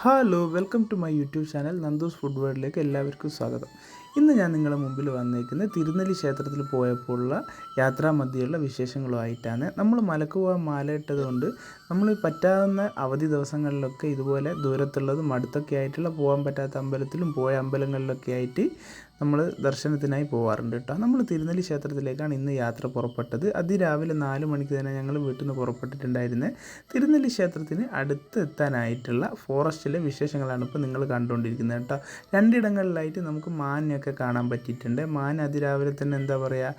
Hello welcome to my YouTube channel Nandu's food വേൾഡിലേക്ക് എല്ലാവർക്കും സ്വാഗതം. ഇന്ന് ഞാൻ നിങ്ങളുടെ മുമ്പിൽ വന്നേക്കുന്നത് തിരുനെല്ലി ക്ഷേത്രത്തിൽ പോയപ്പോഴുള്ള യാത്രാമധ്യയുള്ള വിശേഷങ്ങളുമായിട്ടാണ്. നമ്മൾ മലക്ക് പോകാൻ മാലയിട്ടത് കൊണ്ട് നമ്മൾ പറ്റാവുന്ന അവധി ദിവസങ്ങളിലൊക്കെ ഇതുപോലെ ദൂരത്തുള്ളതും അടുത്തൊക്കെ ആയിട്ടുള്ള പോകാൻ പറ്റാത്ത അമ്പലത്തിലും പോയ അമ്പലങ്ങളിലൊക്കെ ആയിട്ട് നമ്മൾ ദർശനത്തിനായി പോകാറുണ്ട് കേട്ടോ. നമ്മൾ തിരുനെല്ലി ക്ഷേത്രത്തിലേക്കാണ് ഇന്ന് യാത്ര പുറപ്പെട്ടത്. അതിരാവിലെ 4 മണിക്ക് തന്നെ ഞങ്ങൾ വീട്ടിൽ നിന്ന് പുറപ്പെട്ടിട്ടുണ്ടായിരുന്നത്. തിരുനെല്ലി ക്ഷേത്രത്തിന് അടുത്ത് എത്താനായിട്ടുള്ള ഫോറസ്റ്റിലെ വിശേഷങ്ങളാണ് ഇപ്പോൾ നിങ്ങൾ കണ്ടുകൊണ്ടിരിക്കുന്നത് കേട്ടോ. രണ്ടിടങ്ങളിലായിട്ട് നമുക്ക് മാനിനെയൊക്കെ കാണാൻ പറ്റിയിട്ടുണ്ട്. മാൻ അതിരാവിലെ തന്നെ എന്താ പറയുക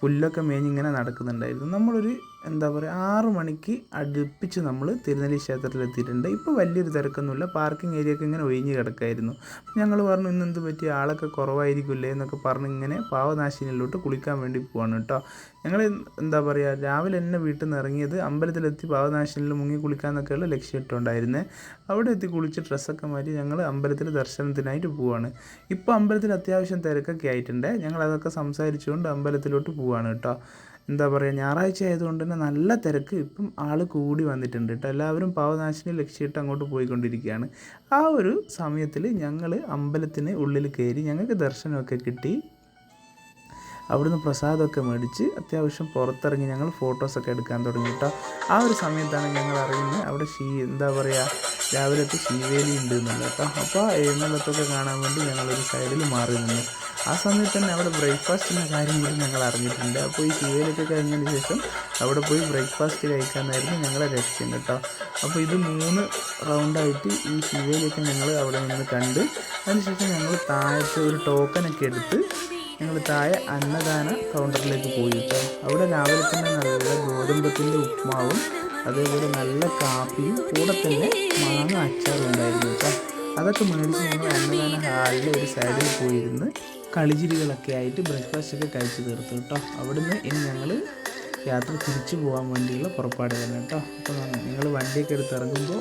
പുല്ലൊക്കെ മേഞ്ഞിങ്ങനെ നടക്കുന്നുണ്ടായിരുന്നു. നമ്മളൊരു 6 മണിക്ക് അടുപ്പിച്ച് നമ്മൾ തിരുനെല്ലി ക്ഷേത്രത്തിലെത്തിയിട്ടുണ്ട്. ഇപ്പോൾ വലിയൊരു തിരക്കൊന്നുമില്ല, പാർക്കിംഗ് ഏരിയയൊക്കെ ഇങ്ങനെ ഒഴിഞ്ഞ് കിടക്കായിരുന്നു. ഞങ്ങൾ പറഞ്ഞു ഇന്ന് എന്ത് പറ്റി, ആളൊക്കെ കുറവായിരിക്കില്ലേ എന്നൊക്കെ പറഞ്ഞ് ഇങ്ങനെ പാവനാശിനിയിലോട്ട് കുളിക്കാൻ വേണ്ടി പോവാണ് കേട്ടോ. ഞങ്ങൾ രാവിലെ തന്നെ വീട്ടിൽ നിന്ന് ഇറങ്ങിയത് അമ്പലത്തിലെത്തി പാവനാശിനിയിൽ മുങ്ങി കുളിക്കാമെന്നൊക്കെയുള്ള ലക്ഷ്യമിട്ടുണ്ടായിരുന്നത്. അവിടെ എത്തി കുളിച്ച് ഡ്രസ്സൊക്കെ മാറ്റി ഞങ്ങൾ അമ്പലത്തിൽ ദർശനത്തിനായിട്ട് പോവാണ്. ഇപ്പോൾ അമ്പലത്തിൽ അത്യാവശ്യം തിരക്കൊക്കെ ആയിട്ടുണ്ട്. ഞങ്ങളതൊക്കെ സംസാരിച്ചുകൊണ്ട് അമ്പലത്തിലോട്ട് പോവാണ് കേട്ടോ. ഞായറാഴ്ച ആയതുകൊണ്ട് തന്നെ നല്ല തിരക്ക്, ഇപ്പം ആൾ കൂടി വന്നിട്ടുണ്ട് കേട്ടോ. എല്ലാവരും പാവനാശിനി ലക്ഷ്യമിട്ട് അങ്ങോട്ട് പോയിക്കൊണ്ടിരിക്കുകയാണ്. ആ ഒരു സമയത്തിൽ ഞങ്ങൾ അമ്പലത്തിന് ഉള്ളിൽ കയറി, ഞങ്ങൾക്ക് ദർശനമൊക്കെ കിട്ടി. അവിടുന്ന് പ്രസാദമൊക്കെ മേടിച്ച് അത്യാവശ്യം പുറത്തിറങ്ങി ഞങ്ങൾ ഫോട്ടോസൊക്കെ എടുക്കാൻ തുടങ്ങി കേട്ടോ. ആ ഒരു സമയത്താണ് ഞങ്ങൾ അറിയുന്നത് അവിടെ രാവിലത്തെ ശീവേലി ഉണ്ട് എന്നുള്ളത് കേട്ടോ. അപ്പോൾ എഴുന്നള്ളത്തൊക്കെ കാണാൻ വേണ്ടി ഞങ്ങളൊരു സൈഡിൽ മാറി നിന്നു. ആ സമയത്ത് തന്നെ അവിടെ ബ്രേക്ക്ഫാസ്റ്റിൻ്റെ കാര്യം കൂടി ഞങ്ങൾ അറിഞ്ഞിട്ടുണ്ട്. അപ്പോൾ ഈ ശീവേലിയൊക്കെ കഴിഞ്ഞതിന് ശേഷം അവിടെ പോയി ബ്രേക്ക്ഫാസ്റ്റ് കഴിക്കാനായിരുന്നു ഞങ്ങളെ ലക്ഷ്യം കേട്ടോ. അപ്പോൾ ഇത് 3 റൗണ്ടായിട്ട് ഈ ശീവേലിയൊക്കെ ഞങ്ങൾ അവിടെ നിന്ന് കണ്ട് അതിനുശേഷം ഞങ്ങൾ താഴത്തെ ഒരു ടോക്കനൊക്കെ എടുത്ത് ഞങ്ങൾ താഴെ അന്നദാന കൗണ്ടറിലേക്ക് പോയി കേട്ടോ. അവിടെ രാവിലെ തന്നെ നല്ല ഗോതമ്പത്തിൻ്റെ ഉപ്മാവും അതേപോലെ നല്ല കാപ്പിയും കൂടെ തന്നെ മാങ്ങ അച്ചാറും ഉണ്ടായിരുന്നു കേട്ടോ. അതൊക്കെ മേടിച്ച് ഞങ്ങൾ അന്നദാന ഹാളിലെ ഒരു സൈഡിൽ പോയിരുന്ന് കളിച്ചിരികളൊക്കെ ആയിട്ട് ബ്രേക്ക്ഫാസ്റ്റൊക്കെ കഴിച്ച് തീർത്തു കേട്ടോ. അവിടുന്ന് ഇനി ഞങ്ങൾ യാത്ര തിരിച്ചു പോകാൻ വേണ്ടിയുള്ള പുറപ്പാടുകളാണ് കേട്ടോ. അപ്പോൾ നിങ്ങൾ വണ്ടിയൊക്കെ എടുത്ത് ഇറങ്ങുമ്പോൾ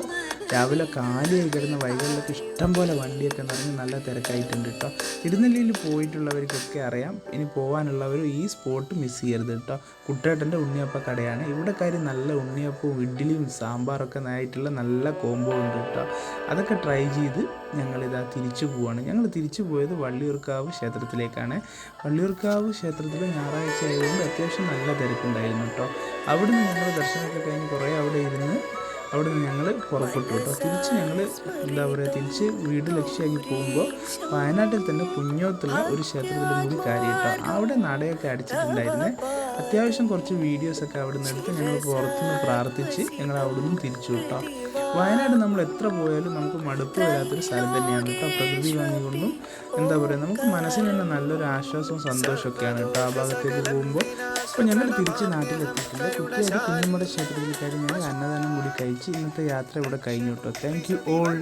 രാവിലെ കാലിയായി കിടന്ന വഴികളിലൊക്കെ ഇഷ്ടം പോലെ വണ്ടിയൊക്കെ നിറഞ്ഞ് നല്ല തിരക്കായിട്ടുണ്ട് കേട്ടോ. തിരുനെല്ലിയിൽ പോയിട്ടുള്ളവർക്കൊക്കെ അറിയാം, ഇനി പോകാനുള്ളവർ ഈ സ്പോട്ട് മിസ് ചെയ്യരുത് കേട്ടോ. കുട്ടേട്ടൻ്റെ ഉണ്ണിയപ്പ കടയാണ്. ഇവിടെ കാര്യം നല്ല ഉണ്ണിയപ്പവും ഇഡ്ഡലിയും സാമ്പാറൊക്കെ ആയിട്ടുള്ള നല്ല കോംബോ ഉണ്ട് കേട്ടോ. അതൊക്കെ ട്രൈ ചെയ്ത് ഞങ്ങളിതാ തിരിച്ചു പോവാണ്. ഞങ്ങൾ തിരിച്ചു പോയത് വള്ളിയൂർക്കാവ് ക്ഷേത്രത്തിലേക്കാണ്. വള്ളിയൂർക്കാവ് ക്ഷേത്രത്തിൽ ഞായറാഴ്ച ആയതുകൊണ്ട് അത്യാവശ്യം നല്ല തിരക്കുണ്ടായിരുന്നു കേട്ടോ. അവിടുന്ന് ഞങ്ങൾ ദർശനമൊക്കെ കഴിഞ്ഞ് കുറേ അവിടുന്ന് ഞങ്ങൾ പുറപ്പെട്ടു കേട്ടോ. തിരിച്ച് ഞങ്ങൾ തിരിച്ച് വീട് ലക്ഷ്യമാക്കി പോകുമ്പോൾ വയനാട്ടിൽ തന്നെ കുഞ്ഞോത്തുള്ള ഒരു ക്ഷേത്രത്തിലും കൂടി കാര്യം കേട്ടോ. അവിടെ നടയൊക്കെ അടിച്ചിട്ടുണ്ടായിരുന്നു. അത്യാവശ്യം കുറച്ച് വീഡിയോസൊക്കെ അവിടെ നിന്ന് എടുത്ത് ഞങ്ങൾ പുറത്തുനിന്ന് പ്രാർത്ഥിച്ച് ഞങ്ങൾ അവിടുന്ന് തിരിച്ചു കേട്ടോ. വയനാട് നമ്മൾ എത്ര പോയാലും നമുക്ക് മടുപ്പ് വരാത്തൊരു സ്ഥലം തന്നെയാണ് കേട്ടോ. പ്രകൃതി ഭംഗി കൊണ്ടും നമുക്ക് മനസ്സിന് തന്നെ നല്ലൊരു ആശ്വാസവും സന്തോഷമൊക്കെയാണ് കേട്ടോ ആ ഭാഗത്തേക്ക് പോകുമ്പോൾ. അപ്പോൾ ഞങ്ങൾ തിരിച്ച് നാട്ടിലെത്തിയിട്ടുണ്ട്. കുട്ടിയായിട്ട് കുഞ്ഞമ്മയുടെ ക്ഷേത്രത്തിൽ കഴിഞ്ഞ് ഞങ്ങൾ അന്നദാനം കൂടി കഴിച്ച് ഇന്നത്തെ യാത്ര ഇവിടെ കഴിഞ്ഞു കേട്ടോ. Thank you all.